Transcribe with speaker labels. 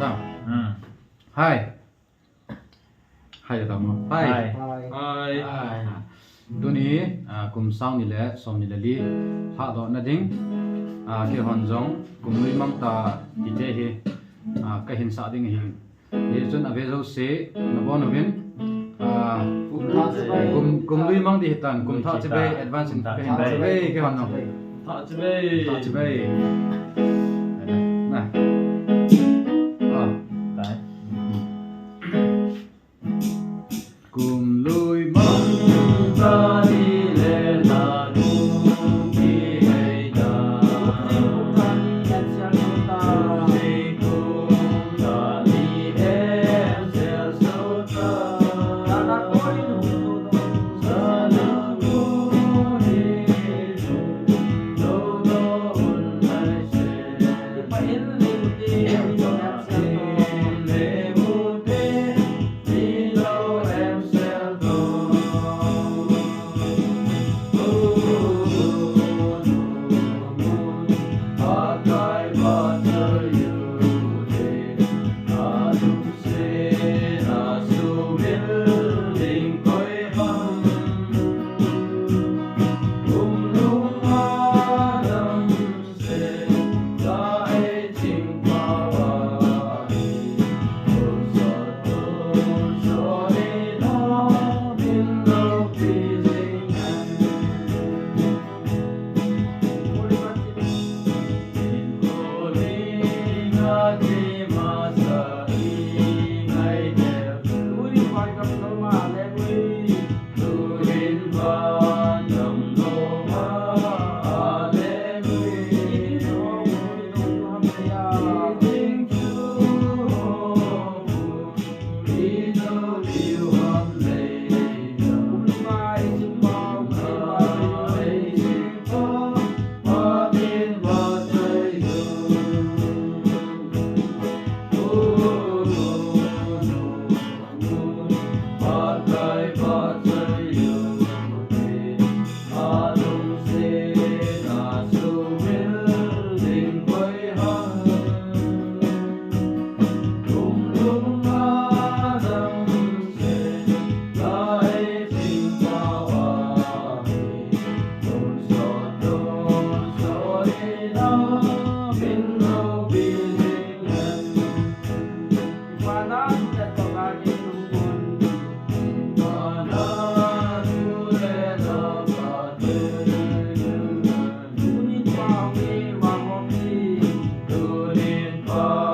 Speaker 1: tao. Hai. Hai là tao mà. Hai. Hai. Tụi ní cùng sang ní lẽ, xong ní lẽ li, hạ đó na ding. Cái hòn giống cùng nuôi mangta đi chơi hi. Kahin sa ding hi. Thì chân về dấu xe, nó bỏ nó viên. Cùng nuôi mang đi hitan, cùng thọ chơi bay, advance kahin chơi bay cái hòn nó. Thọ chơi bay. Này. Kumlui mangta nale
Speaker 2: Bye.